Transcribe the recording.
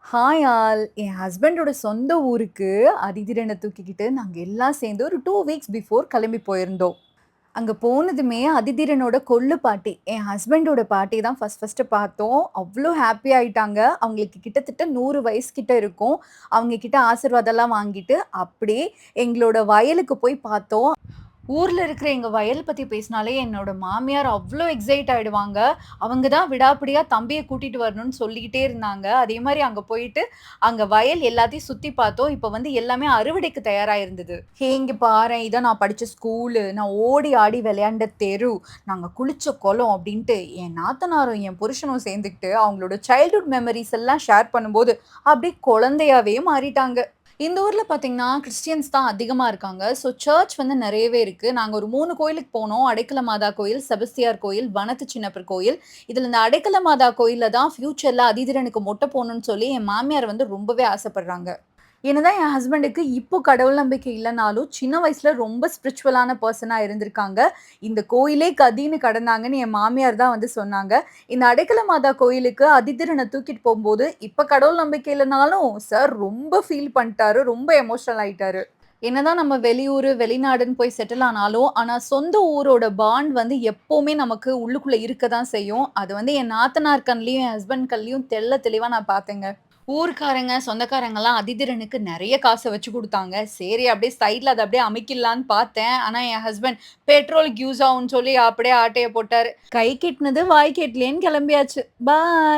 Hi all. என் ஹஸ்பண்டோட சொந்த ஊருக்கு அதிதிரன தூக்கிக்கிட்டு நாங்க எல்லாம் சேர்ந்து ஒரு 2 வீக்ஸ் பிஃபோர் கிளம்பி போயிருந்தோம். அங்க போனதுமே அதிதிரனோட கொள்ளு பாட்டி, என் ஹஸ்பண்டோட பாட்டி தான் ஃபர்ஸ்ட்டு பார்த்தோம். அவ்ளோ ஹேப்பி ஆயிட்டாங்க. அவங்களுக்கு கிட்டத்தட்ட 100 வயசு கிட்ட இருக்கும். அவங்க கிட்ட ஆசீர்வாதம்லாம் வாங்கிட்டு, அப்படியே எங்களோட வயலுக்கு போய் பார்த்தோம். ஊர்ல இருக்கிற எங்க வயல் பத்தி பேசினாலே என்னோட மாமியார் அவ்ளோ எக்ஸைட் ஆயிடுவாங்க. அவங்க தான் விடாப்பிடியா தம்பிய கூட்டிட்டு வரணும்னு சொல்லிக்கிட்டே இருந்தாங்க. அதே மாரி அங்க போயிட்டு, அங்க வயல் எல்லாத்தையும் சுத்தி பார்த்தோம். இப்ப வந்து எல்லாமே அறுவடைக்கு தயாரா இருந்தது. "ஹே இங்க பாரேன், இதான் நான் படிச்ச ஸ்கூலு, நான் ஓடி ஆடி விளையாண்ட தெரு, நாங்க குளிச்ச குளம்" அப்படின்ட்டு என் நாத்தனாரும், என் புருஷனும் சேர்ந்துக்கிட்டு அவங்களோட சைல்ட்ஹுட் மெமரீஸ் எல்லாம் ஷேர் பண்ணும்போது, அப்படியே குழந்தையாவே மாறிட்டாங்க. இந்த ஊர்ல பார்த்தீங்கன்னா, கிறிஸ்டியன்ஸ் தான் அதிகமா இருக்காங்க. ஸோ சர்ச் வந்து நெறையவே இருக்கு. நாங்க ஒரு 3 கோயிலுக்கு போனோம். அடைக்கல மாதா கோயில், செபஸ்தியார் கோயில், வனத்து சின்னப்பர் கோயில். இதுல இந்த அடைக்கல மாதா கோயில்ல தான் ஃபியூச்சர்ல அதிதீரனுக்கு மொட்டை போடணும்னு சொல்லி என் மாமியார் வந்து ரொம்பவே ஆசைப்படுறாங்க. என்னதான் என் ஹஸ்பண்டுக்கு இப்போ கடவுள் நம்பிக்கை இல்லனாலும், சின்ன வயசுல ரொம்ப ஸ்பிரிச்சுவலான பெர்சனா இருந்திருக்காங்க. இந்த கோயிலே கதின்னு கடந்தாங்கன்னு என் மாமியார் தான் வந்து சொன்னாங்க. இந்த அடைக்கல மாதா கோயிலுக்கு அதிதிரன தூக்கிட்டு போம்போது, இப்ப கடவுள் நம்பிக்கை இல்லனாலும், சார் ரொம்ப ஃபீல் பண்ட்டாரு. ரொம்ப எமோஷனல் ஆயிட்டாரு. என்னதான் நம்ம வெளியூரு, வெளிநாடுன்னு போய் செட்டில் ஆனாலும், ஆனா சொந்த ஊரோட பாண்ட் வந்து எப்பவுமே நமக்கு உள்ளுக்குள்ள இருக்க தான் செய்யும். அது வந்து என் நாத்தனார் கண்லயும், என் ஹஸ்பண்ட் கண்லயும் தெள்ள தெளிவா நான் பார்த்தேங்க. ஊர்க்காரங்க, சொந்தக்காரங்கலாம் அதிதிரனுக்கு நெறைய காச வச்சு குடுத்தாங்க. சரி அப்படியே சைட்ல அத அப்படியே அமுக்கிடலான்னு பார்த்தேன். ஆனா என் ஹஸ்பண்ட் பெட்ரோலுக்கு யூஸ் ஆகும்ன்னு சொல்லி அப்படியே ஆட்டைய போட்டாரு. கை கெட்டுனது வாய் கேட்டலேன்னு கெளம்பியாச்சு. பாய்.